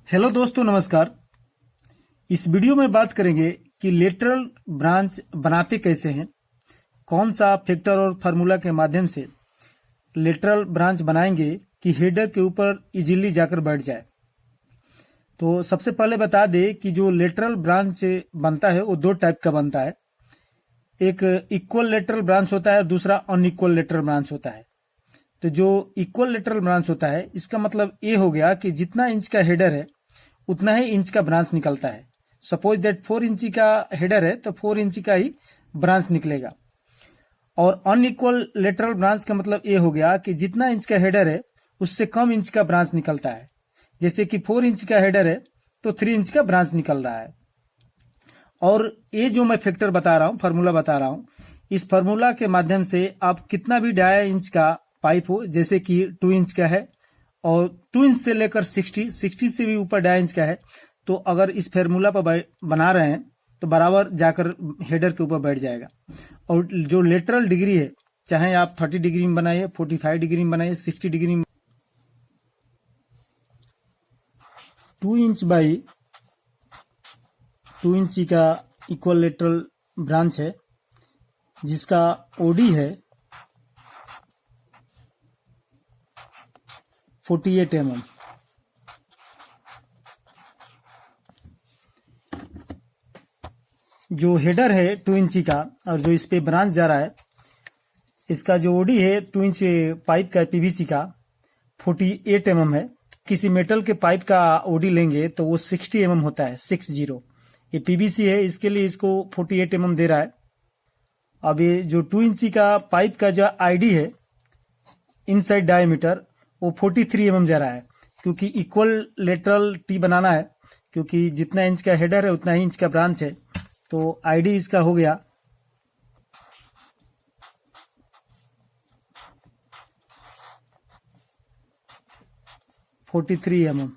Hello दोस्तों, नमस्कार। इस वीडियो में बात करेंगे कि लेटरल ब्रांच बनाते कैसे हैं, कौन सा फैक्टर और फार्मूला के माध्यम से लेटरल ब्रांच बनाएंगे कि हेडर के ऊपर इजीली जाकर बैठ जाए। तो सबसे पहले बता दें कि जो लेटरल ब्रांच बनता है वो दो टाइप का बनता है। एक इक्वल लेटरल ब्रांच होता है, दूसरा अनइक्वल लेटरल ब्रांच होता है। तो जो इक्वल लेटरल ब्रांच होता है इसका मतलब ये हो गया कि जितना इंच का हेडर है उतना ही इंच का ब्रांच निकलता है। सपोज दैट 4 इंची का हेडर है तो 4 इंची का ही ब्रांच निकलेगा। और अनइक्वल लेटरल ब्रांच का मतलब ये हो गया कि जितना इंच का हेडर है उससे कम इंच का ब्रांच निकलता है। जैसे कि 4 इंच का हेडर है तो 3 इंच का ब्रांच निकल रहा है। और ये जो मैं फैक्टर बता रहा हूँ, फार्मूला बता रहा हूँ, इस फार्मूला के माध्यम से आप कितना भी 1.5 इंच का पाइप हो, जैसे कि 2 इंच का है और 2 इंच से लेकर 60 से भी ऊपर 1.5 इंच का है, तो अगर इस फार्मूला पर बना रहे हैं तो बराबर जाकर हेडर के ऊपर बैठ जाएगा। और जो लेटरल डिग्री है, चाहे आप 30 डिग्री में बनाइए, 45 डिग्री में बनाइए, 60 डिग्री में, 2 इंच बाई 2 इंची का इक्वल लेटरल ब्रांच है जिसका ओडी है 48 mm। जो हेडर है 2 इंची का और जो इस पे ब्रांच जा रहा है, इसका जो ओडी है 2 इंच पाइप का पीवीसी का 48 mm है। किसी मेटल के पाइप का ओडी लेंगे तो वो 60 mm होता है, 60। ये पीवीसी है, इसके लिए इसको 48 mm दे रहा है। अब ये जो 2 इंची का पाइप का जो आईडी है, इनसाइड डायमीटर, वो 43 mm जा रहा है, क्योंकि इक्वल लेटरल टी बनाना है। क्योंकि जितना इंच का हेडर है उतना ही इंच का ब्रांच है, तो आईडी इसका हो गया 43 mm।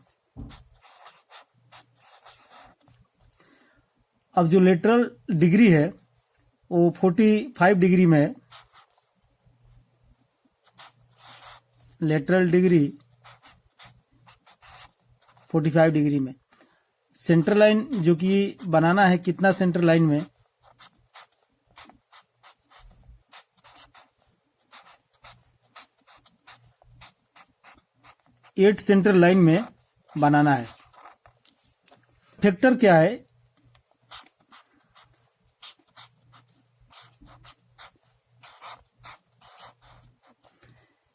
अब जो लेटरल डिग्री है वो 45 डिग्री में है। लेटरल डिग्री 45 डिग्री में। सेंटर लाइन जो कि बनाना है, कितना सेंटर लाइन में, एट सेंटर लाइन में बनाना है। फैक्टर क्या है?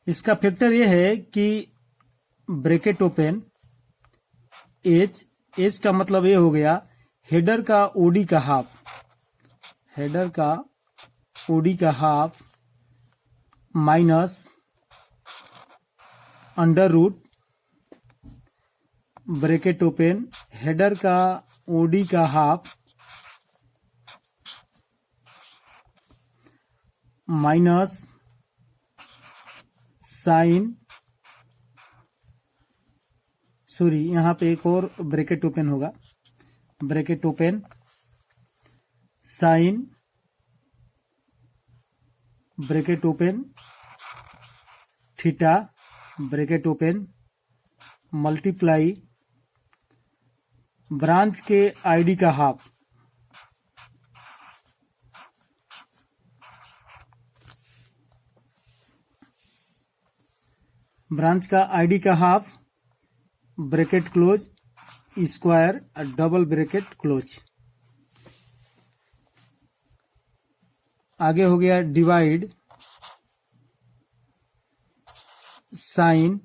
इसका फैक्टर यह है कि ब्रैकेट ओपन एच का मतलब ये हो गया हेडर का ओडी का हाफ, हेडर का ओडी का half minus under root bracket open header का ओडी का हाफ माइनस साइन, सॉरी यहां पे एक और ब्रैकेट ओपन होगा, bracket open sine bracket open theta bracket open multiply branch के आईडी का हाफ, ब्रांच का आईडी का half bracket close square double bracket close. आगे हो गया divide sine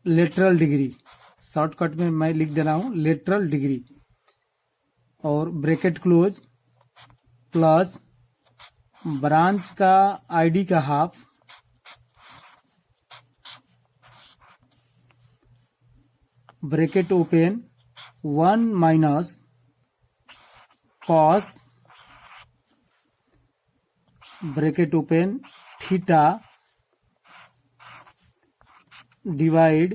lateral degree, shortcut में मैं लिख दे रहा हूं लेटरल डिग्री, और ब्रैकेट क्लोज प्लस ब्रांच का आईडी का half bracket open 1 minus cos bracket open theta divide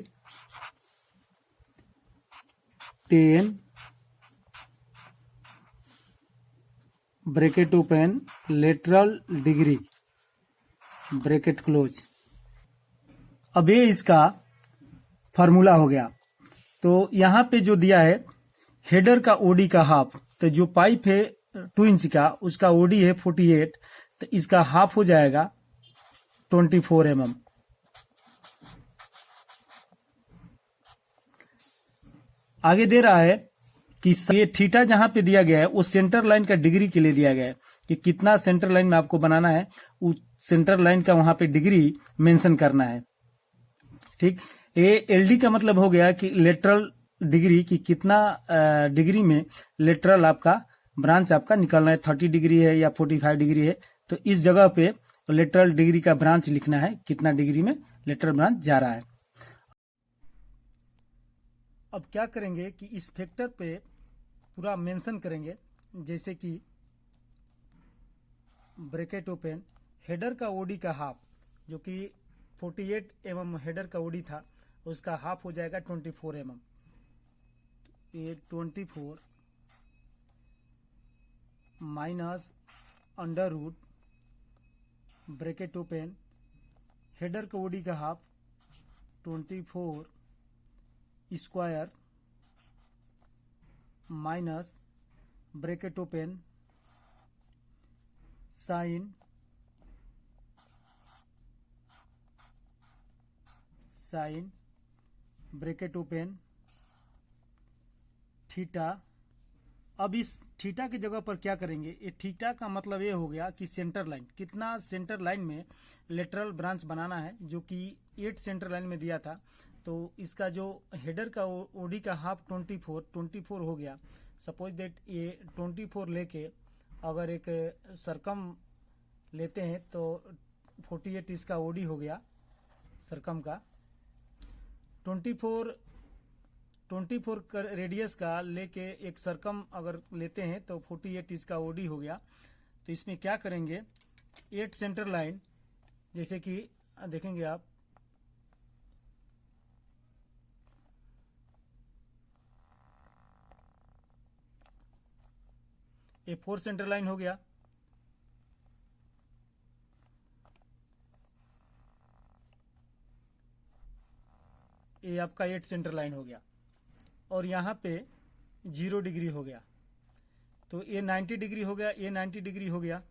10 bracket open lateral degree bracket close. अब ये इसका फार्मूला हो गया। तो यहाँ पे जो दिया है हेडर का ओडी का हाफ, तो जो पाइप है 2 इंच का उसका ओडी है 48, तो इसका हाफ हो जाएगा 24 mm। आगे दे रहा है कि ये थीटा जहां पे दिया गया है वो सेंटर लाइन का डिग्री के लिए दिया गया है कि कितना सेंटर लाइन में आपको बनाना है, उस सेंटर लाइन का वहां पे डिग्री मेंशन करना है। ठीक, ये एलडी का मतलब हो गया कि लेटरल डिग्री की कितना डिग्री में लेटरल आपका ब्रांच आपका निकलना है, 30 डिग्री है या 45 डिग्री है, तो इस जगह पे लेटरल डिग्री का ब्रांच लिखना है, कितना डिग्री में लेटरल ब्रांच जा रहा है। अब क्या करेंगे कि इस फैक्टर पे पूरा मेंशन करेंगे, जैसे कि ब्रैकेट ओपन हेडर का ओडी का हाफ, जो कि 48 mm हेडर का ओडी था, उसका हाफ हो जाएगा 24 mm। ये 24 minus under root bracket open header का ओडी का half 24 square minus bracket open sine bracket open theta. अब इस थीटा की जगह पर क्या करेंगे, ये थीटा का मतलब ये हो गया कि सेंटर लाइन, कितना सेंटर लाइन में लेटरल ब्रांच बनाना है, जो कि 8 सेंटर लाइन में दिया था। तो इसका जो हेडर का ओडी का हाफ 24 हो गया। सपोज दैट ये 24 लेके अगर एक सरकम लेते हैं तो 48 इसका ओडी हो गया सरकम का। 24 रेडियस का लेके एक सरकम अगर लेते हैं तो 48 इसका ओडी हो गया। तो इसमें क्या करेंगे, 8 सेंटर लाइन, जैसे कि देखेंगे आप, ये 4 सेंटर लाइन हो गया, ये आपका 8 सेंटर लाइन हो गया, और यहाँ पे 0 डिग्री हो गया, तो ये 90 डिग्री हो गया, ये 90 डिग्री हो गया,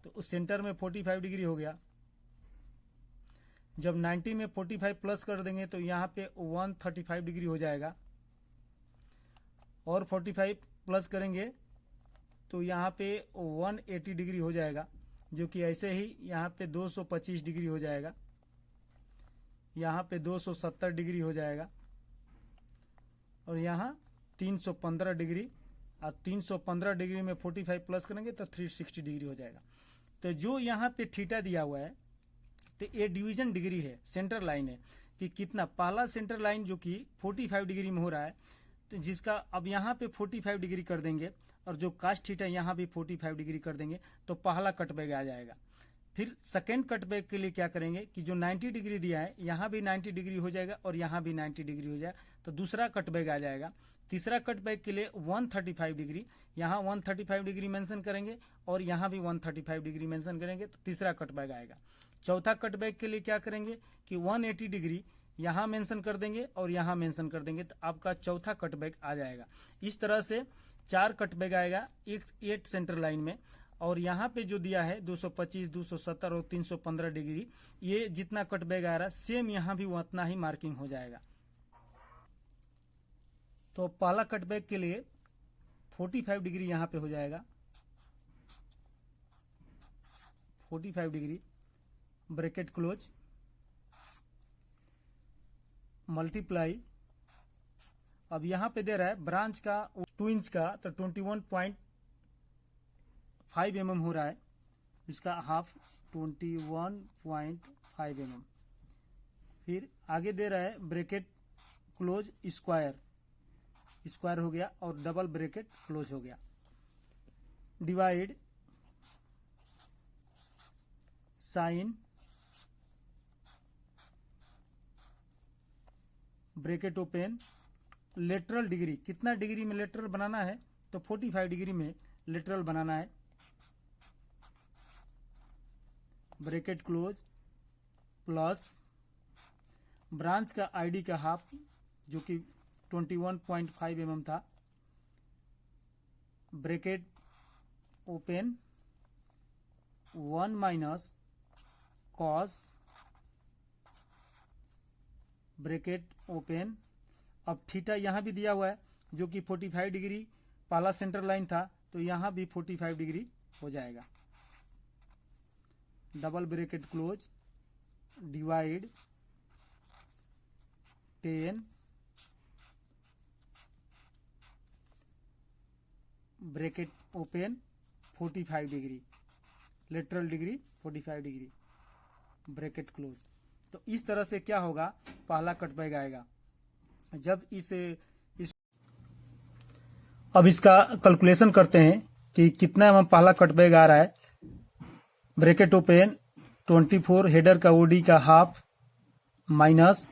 तो उस सेंटर में 45 डिग्री हो गया। जब 90 में 45 प्लस कर देंगे तो यहाँ पे 135 डिग्री हो जाएगा, और 45 प्लस करेंगे तो यहाँ पे 180 डिग्री हो जाएगा, जो कि ऐसे ही यहाँ पे 225 डिग्री हो जाएगा, यहाँ पे 270 डिग्री हो जाएगा, और यहाँ 315 डिग्री, और 315 डिग्री में 45 प्लस करेंगे तो 360 डिग्री हो जाएगा। तो जो यहाँ पे थीटा दिया हुआ है, तो ये डिवीजन डिग्री है, सेंटर लाइन है कि कितना, पहला सेंटर लाइन जो कि 45 डिग्री में हो रहा है, तो जिसका अब यहाँ पे 45 डिग्री कर देंगे, और जो कास्ट थीटा यहाँ भी 45 डिग्री कर देंगे, तो पहला कटबैग आ जाएगा। फिर सेकेंड कटबैक के लिए क्या करेंगे कि जो 90 डिग्री दिया है यहाँ भी 90 डिग्री हो जाएगा और यहाँ भी 90 डिग्री हो जाएगा, तो दूसरा कटबैक आ जाएगा। तीसरा कटबैक के लिए 135 डिग्री, यहाँ 135 डिग्री मेंशन करेंगे और यहाँ भी 135 डिग्री मेंशन करेंगे, तो तीसरा कटबैक आएगा। चौथा कटबैक के लिए क्या करेंगे कि 180 डिग्री यहाँ मेंशन कर देंगे और यहाँ मेंशन कर देंगे, तो आपका चौथा कटबैक आ जाएगा। इस तरह से 4 कटबैक आएगा एक 8 सेंटर लाइन में। और यहाँ पे जो दिया है 225, 270 और 315 डिग्री, ये जितना कटबैक आ रहा है सेम यहाँ भी उतना ही मार्किंग हो जाएगा। तो पहला कटबैक के लिए 45 डिग्री यहाँ पे हो जाएगा, 45 डिग्री ब्रैकेट क्लोज मल्टीप्लाई। अब यहाँ पे दे रहा है ब्रांच का 2 इंच का, तो 21.5 mm हो रहा है, इसका हाफ 21.5 mm। फिर आगे दे रहा है ब्रैकेट क्लोज स्क्वायर हो गया और डबल ब्रैकेट क्लोज हो गया, divide sine bracket open lateral degree, कितना डिग्री में लेटरल बनाना है, तो 45 डिग्री में लेटरल बनाना है, ब्रैकेट क्लोज प्लस ब्रांच का आईडी का हाफ जो कि 21.5 mm था, bracket open 1 minus cos bracket open. अब थीटा यहां भी दिया हुआ है जो कि 45 डिग्री पहला सेंटर लाइन था, तो यहां भी 45 डिग्री हो जाएगा। Double bracket close divide 10 bracket open 45 degree, lateral degree 45 degree, bracket close. तो इस तरह से क्या होगा, पहला कट बैग आएगा। जब इस अब इसका कैलकुलेशन करते हैं कि कितना में पहला कट बैग आ रहा है। ब्रैकेट ओपन 24 हेडर का ओडी का half minus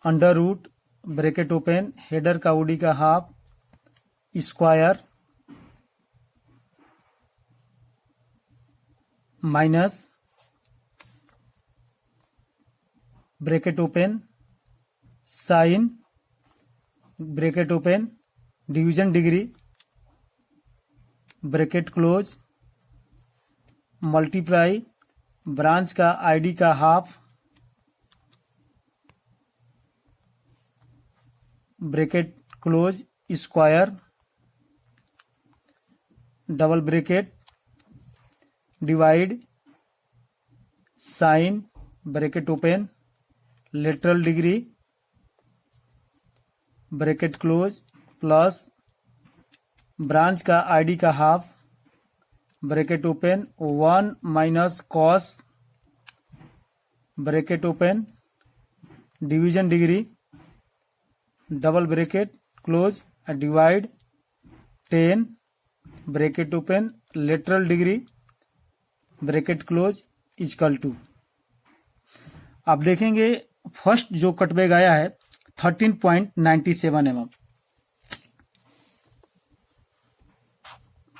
under root bracket open header का ओडी का half square minus bracket open sine bracket open division degree bracket close multiply branch का आईडी का half bracket close square double bracket divide sine bracket open lateral degree bracket close plus branch का ID का half bracket open 1 minus cos bracket open division degree double bracket close divide 10 bracket open lateral degree bracket close equal to. आप देखेंगे first जो कटबैग आया है 13.97 mm,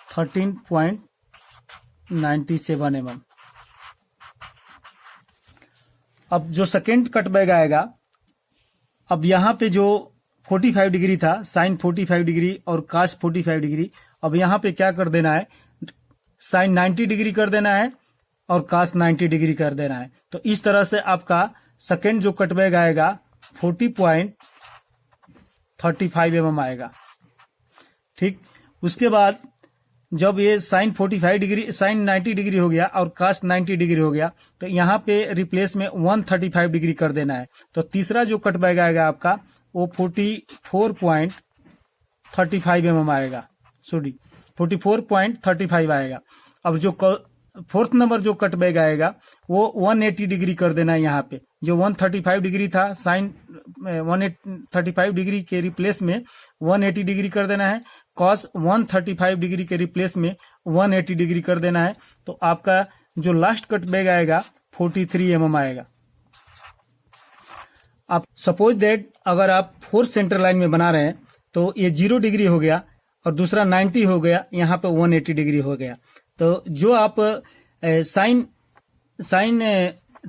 13.97 mm। अब जो second कटबैग आएगा, अब यहां पे जो 45 डिग्री था, साइन 45 डिग्री और कास 45 डिग्री, अब यहां पे क्या कर देना है, साइन 90 डिग्री कर देना है और कास 90 डिग्री कर देना है। तो इस तरह से आपका सेकेंड जो कटबैग आएगा 40.35 mm आएगा। ठीक, उसके बाद जब ये साइन 45 डिग्री साइन 90 डिग्री हो गया और कास 90 डिग्री हो गया, तो यहाँ पे रिप्लेस में 135 डिग्री कर देना है। तो तीसरा जो कटबैग आएगा आपका वो 44.35 mm आएगा, सॉरी 44.35 आएगा। अब जो फोर्थ नंबर जो कटबैग आएगा वो 180 डिग्री कर देना है। यहाँ पे जो 135 डिग्री था, साइन 135 डिग्री के रिप्लेस में 180 डिग्री कर देना है, कॉस 135 डिग्री के रिप्लेस में 180 डिग्री कर देना है। तो आपका जो लास्ट कटबैग आएगा 43 mm आएगा। आप सपोज दैट अगर आप फोर्थ सेंटर लाइन में बना रहे हैं तो ये 0 डिग्री हो गया और दूसरा 90 हो गया, यहाँ पे 180 डिग्री हो गया। तो जो आप साइन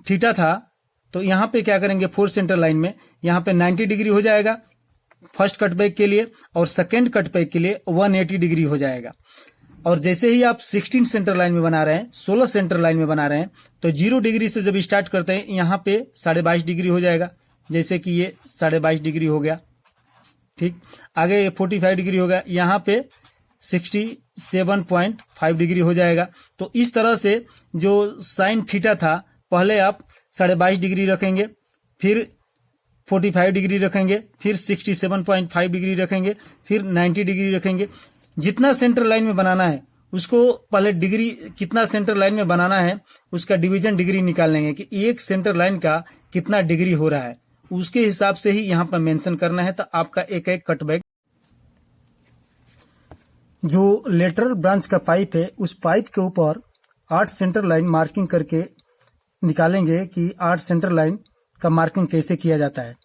थीटा था, तो यहाँ पे क्या करेंगे, फोर्थ सेंटर लाइन में यहाँ पे 90 डिग्री हो जाएगा फर्स्ट कटबैक के लिए, और सेकेंड कटबैक के लिए 180 डिग्री हो जाएगा। और जैसे ही आप 16 सेंटर लाइन में बना रहे हैं, 16 सेंटर लाइन में बना रहे हैं, तो 0 डिग्री से जब स्टार्ट करते हैं यहाँ पे 22.5 डिग्री हो जाएगा, जैसे कि ये 22.5 डिग्री हो गया। ठीक, आगे 45 डिग्री हो गया, यहाँ पे 67.5 डिग्री हो जाएगा। तो इस तरह से जो साइन थीटा था, पहले आप 22.5 डिग्री रखेंगे, फिर 45 डिग्री रखेंगे, फिर 67.5 डिग्री रखेंगे, फिर 90 डिग्री रखेंगे। जितना सेंटर लाइन में बनाना है उसको पहले डिग्री कितना सेंटर लाइन में बनाना है उसका डिवीजन डिग्री निकाल लेंगे कि एक सेंटर लाइन का कितना डिग्री हो रहा है, उसके हिसाब से ही यहाँ पर मेंशन करना है। तो आपका एक एक कटबैक जो लेटरल ब्रांच का पाइप है, उस पाइप के ऊपर 8 सेंटर लाइन मार्किंग करके निकालेंगे कि 8 सेंटर लाइन का मार्किंग कैसे किया जाता है।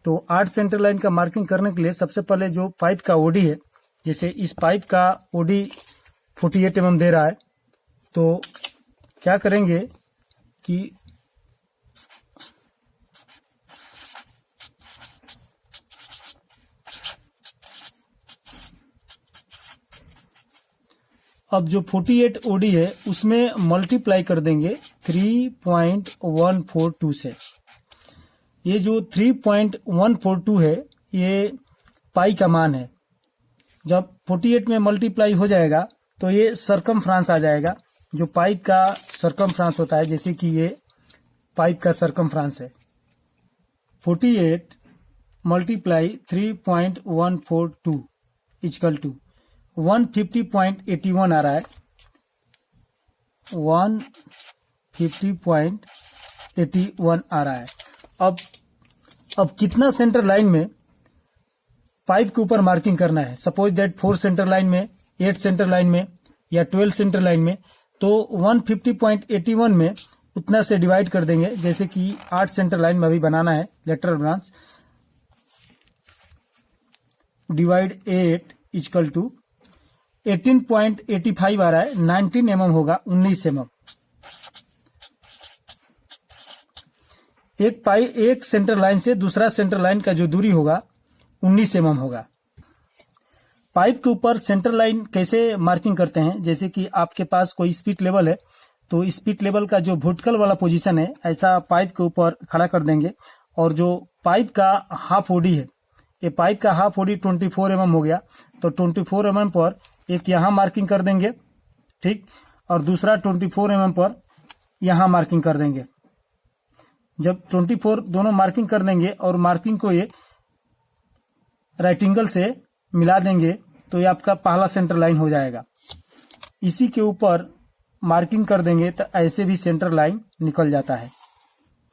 तो 8 सेंटर लाइन का मार्किंग करने के लिए सबसे पहले जो पाइप का ओडी है, जैसे इस पाइप का ओडी 48 mm दे रहा है, तो क्या करेंगे कि अब जो 48 ओडी है उसमें मल्टीप्लाई कर देंगे 3.142 से। ये जो 3.142 है ये पाई का मान है। जब 48 में मल्टीप्लाई हो जाएगा तो ये सरकमफ्रांस आ जाएगा, जो पाइप का सरकमफ्रांस होता है, जैसे कि ये पाइप का सरकमफ्रांस है। 48 मल्टीप्लाई 3.142 इक्वल टू 150.81 आ रहा है। 150.81 आ रहा है। अब कितना सेंटर लाइन में पाइप के ऊपर मार्किंग करना है। सपोज दैट 4 सेंटर लाइन में, 8 सेंटर लाइन में या 12 सेंटर लाइन में, तो 150.81 में उतना से डिवाइड कर देंगे। जैसे कि 8 सेंटर लाइन में अभी बनाना है lateral branch, divide 8 equal to 18.85 आ रहा है। 19 mm होगा, 19 mm। एक सेंटर लाइन से दूसरा सेंटर लाइन का जो दूरी होगा 19 mm होगा। पाइप के ऊपर सेंटर लाइन कैसे मार्किंग करते हैं, जैसे कि आपके पास कोई स्पीड लेवल है तो स्पीड लेवल का जो वर्टिकल वाला पोजीशन है ऐसा पाइप के ऊपर खड़ा कर देंगे, और जो पाइप का हाफ ओडी है, ये पाइप का हाफ ओडी 24 mm हो गया, तो 24 mm पर एक यहाँ मार्किंग कर देंगे, ठीक, और दूसरा 24 mm पर यहाँ मार्किंग कर देंगे। जब 24 दोनों मार्किंग कर देंगे और मार्किंग को ये राइट एंगल से मिला देंगे तो ये आपका पहला सेंटर लाइन हो जाएगा। इसी के ऊपर मार्किंग कर देंगे तो ऐसे भी सेंटर लाइन निकल जाता है।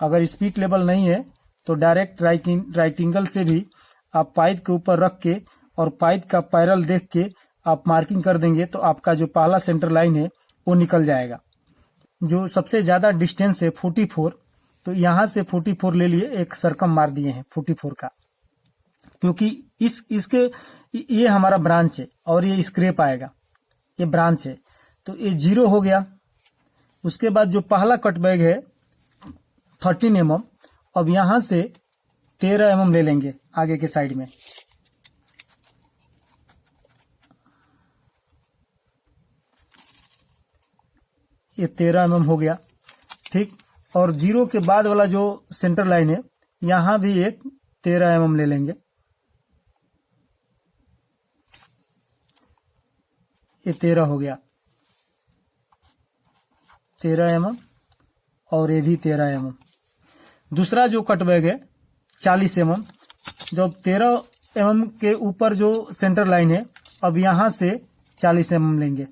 अगर स्पीड लेवल नहीं है तो डायरेक्ट राइट एंगल से भी आप पाइप के ऊपर रख के और पाइप का पैरेलल देख के आप मार्किंग कर देंगे तो आपका जो पहला सेंटर लाइन है वो निकल जाएगा। जो सबसे ज्यादा डिस्टेंस है 44, तो यहां से 44 ले लिए, एक सर्कम मार दिए हैं 44 का, क्योंकि इसके ये हमारा ब्रांच है और ये स्क्रेप आएगा, ये ब्रांच है, तो ये 0 हो गया। उसके बाद जो पहला कट बैग है 13 mm, अब यहां से 13 mm ले लेंगे आगे के साइड में। ये 13 mm हो गया, ठीक। और 0 के बाद वाला जो सेंटर लाइन है यहां भी एक 13 mm ले लेंगे। ये 13 हो गया, 13 mm, और ये भी 13 mm। दूसरा जो कट बैग है 40 mm, जब 13 mm के ऊपर जो सेंटर लाइन है अब यहां से 40 mm लेंगे।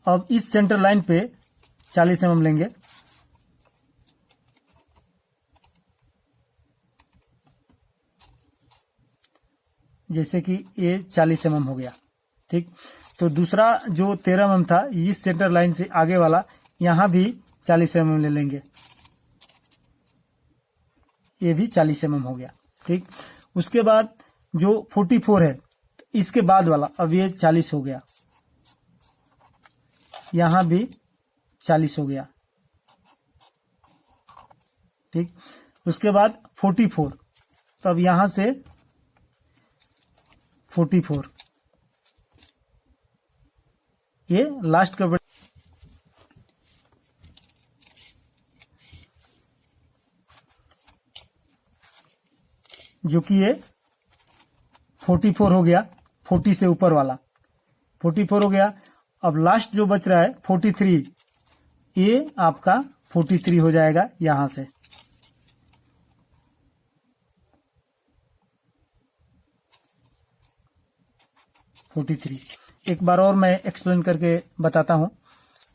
अब इस सेंटर लाइन पे 40 mm लेंगे। जैसे कि ये 40 mm हो गया, ठीक। तो दूसरा जो 13 mm था इस सेंटर लाइन से आगे वाला, यहां भी 40 mm ले लेंगे। ये भी 40 mm हो गया, ठीक। उसके बाद जो 44 है इसके बाद वाला, अब ये 40 हो गया, यहां भी 40 हो गया, ठीक। उसके बाद 44, तो अब यहां से 44, ये लास्ट का जो कि ये 44 हो गया, 40 से ऊपर वाला 44 हो गया। अब लास्ट जो बच रहा है 43, ये आपका 43 हो जाएगा यहां से। एक बार और मैं एक्सप्लेन करके बताता हूं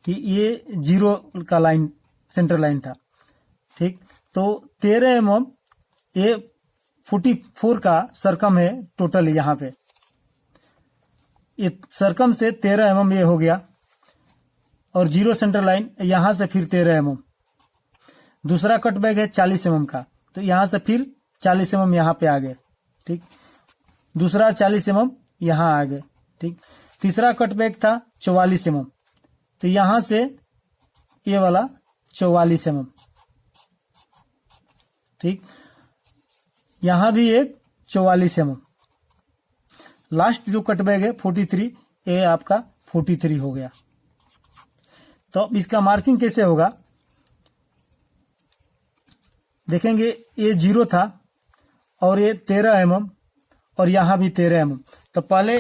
कि ये 0 का लाइन सेंटर लाइन था, ठीक। तो 13 mm ये 44 का सरकम है टोटल यहां पे। ये सरकम से 13 mm ये हो गया, और 0 सेंटर लाइन यहां से फिर 13 mm। दूसरा कट बैग है 40 mm का, तो यहां से फिर 40 mm यहां पे आ गए, ठीक। दूसरा 40 mm यहां आ गए, ठीक। तीसरा कट बैग था 44 mm, तो यहां से ये वाला 44 mm, ठीक। यहां भी एक 44 mm। लास्ट जो कट बैग है 43, ये आपका 43 हो गया। तो अब इसका मार्किंग कैसे होगा, देखेंगे ये 0 था और ये 13 mm और यहाँ भी 13 mm। तो पहले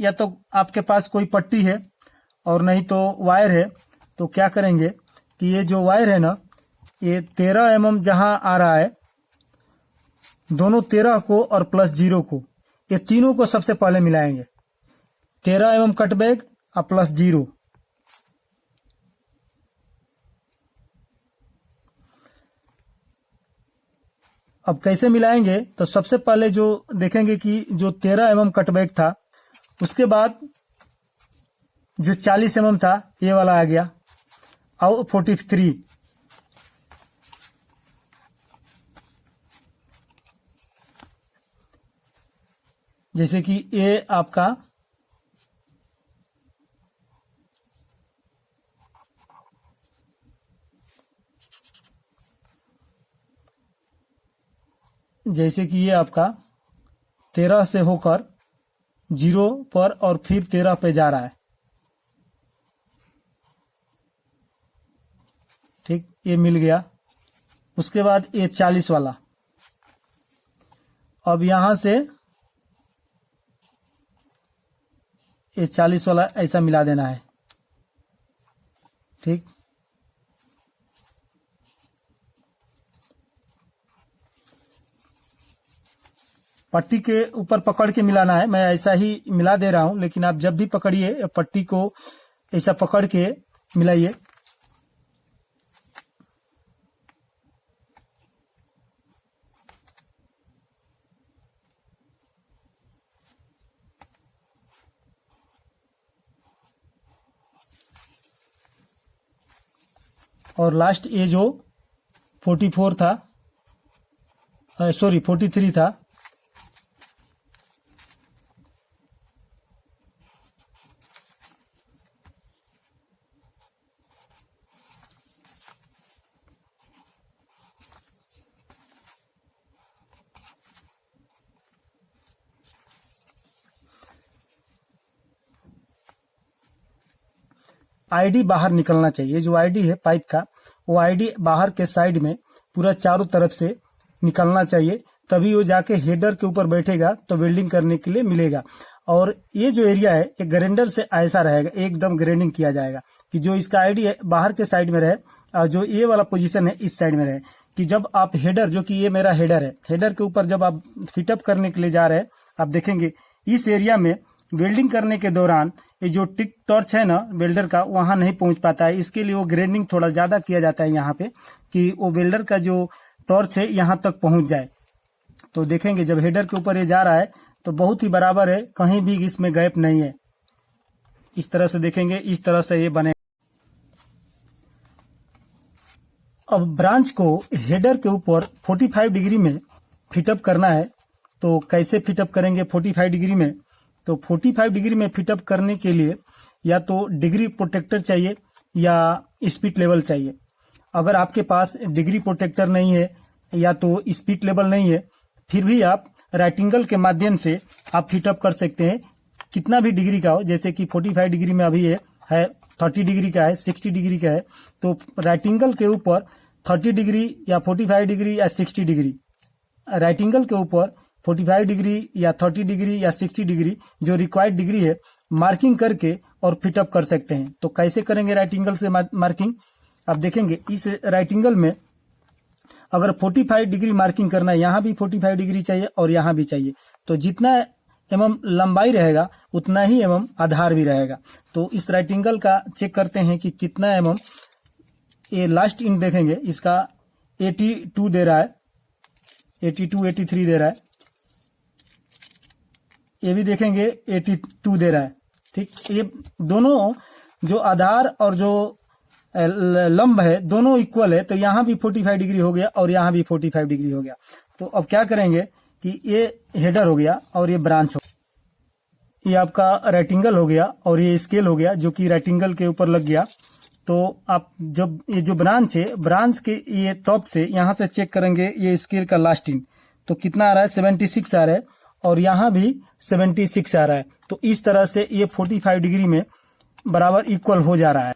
या तो आपके पास कोई पट्टी है और नहीं तो वायर है, तो क्या करेंगे कि ये जो वायर है ना, ये 13 mm जहां आ रहा है, दोनों 13 को और प्लस 0 को, ये तीनों को सबसे पहले मिलाएंगे। 13 mm कट बैग और प्लस 0। अब कैसे मिलाएंगे, तो सबसे पहले जो देखेंगे कि जो 13 mm कट बैग था, उसके बाद जो 40 mm था ये वाला आ गया, और 43। जैसे कि ये आपका जैसे कि ये आपका 13 से होकर 0 पर और फिर 13 पे जा रहा है। ठीक, ये मिल गया। उसके बाद ये 40 वाला, अब यहां से ये 40 वाला ऐसा मिला देना है। ठीक, पट्टी के ऊपर पकड़ के मिलाना है। मैं ऐसा ही मिला दे रहा हूं, लेकिन आप जब भी पकड़िए पट्टी को ऐसा पकड़ के मिलाइए। और लास्ट ये जो 44 था, सॉरी 43 था, आईडी बाहर निकलना चाहिए। जो आईडी है पाइप का, वो आईडी बाहर के साइड में पूरा चारों तरफ से निकलना चाहिए, तभी वो जाके हेडर के ऊपर बैठेगा तो वेल्डिंग करने के लिए मिलेगा। और ये जो एरिया है ये ग्राइंडर से ऐसा रहेगा, एकदम ग्राइंडिंग किया जाएगा कि जो इसका आईडी है बाहर के साइड में रहे और जो ये वाला पोजीशन है इस साइड में रहे, कि जब आप हेडर, जो कि ये मेरा हेडर है, हेडर के ऊपर जब आप फिटअप करने के लिए जा रहे हैं, आप देखेंगे इस एरिया में वेल्डिंग करने के दौरान ये जो टिक टॉर्च है ना वेल्डर का, वहां नहीं पहुंच पाता है। इसके लिए वो ग्राइंडिंग थोड़ा ज्यादा किया जाता है यहाँ पे, कि वो वेल्डर का जो टॉर्च है यहाँ तक पहुंच जाए। तो देखेंगे जब हेडर के ऊपर ये जा रहा है तो बहुत ही बराबर है, कहीं भी इसमें गैप नहीं है। इस तरह से देखेंगे, इस तरह से ये बने। अब ब्रांच को हेडर के ऊपर 45 डिग्री में फिटअप करना है। तो कैसे फिटअप करेंगे 45 डिग्री में, तो 45 डिग्री में फिटअप करने के लिए या तो डिग्री प्रोटेक्टर चाहिए या स्पीड लेवल चाहिए। अगर आपके पास डिग्री प्रोटेक्टर नहीं है या तो स्पीड लेवल नहीं है, फिर भी आप राइट एंगल के माध्यम से आप फिटअप कर सकते हैं, कितना भी डिग्री का हो। जैसे कि 45 डिग्री में अभी है 30 डिग्री का है, 60 डिग्री का है, तो राइट एंगल के ऊपर 30 डिग्री या 45 डिग्री या 60 डिग्री, राइट एंगल के ऊपर 45 डिग्री या 30 डिग्री या 60 डिग्री जो रिक्वायर्ड डिग्री है मार्किंग करके और फिटअप कर सकते हैं। तो कैसे करेंगे राइट एंगल से मार्किंग, आप देखेंगे इस राइट एंगल में अगर 45 डिग्री मार्किंग करना है, यहाँ भी 45 डिग्री चाहिए और यहाँ भी चाहिए, तो जितना एमएम लंबाई रहेगा उतना ही एमएम आधार भी रहेगा। तो इस राइट एंगल का चेक करते हैं कि कितना एमएम। ये लास्ट इंच देखेंगे, इसका 82 दे रहा है, 82 83 दे रहा है। ये भी देखेंगे 82 दे रहा है। ठीक, ये दोनों जो आधार और जो लंब है दोनों इक्वल है, तो यहाँ भी 45 डिग्री हो गया और यहाँ भी 45 डिग्री हो गया। तो अब क्या करेंगे कि ये हेडर हो गया और ये ब्रांच हो, ये आपका राइट एंगल हो गया और ये स्केल हो गया जो कि राइट एंगल के ऊपर लग गया। तो आप जब ये जो ब्रांच है, ब्रांच के ये टॉप से यहाँ से चेक करेंगे ये स्केल का लास्ट इंच, तो कितना आ रहा है 76 आ रहा है, और यहाँ भी 76 आ रहा है। तो इस तरह से ये 45 डिग्री में बराबर इक्वल हो जा रहा है।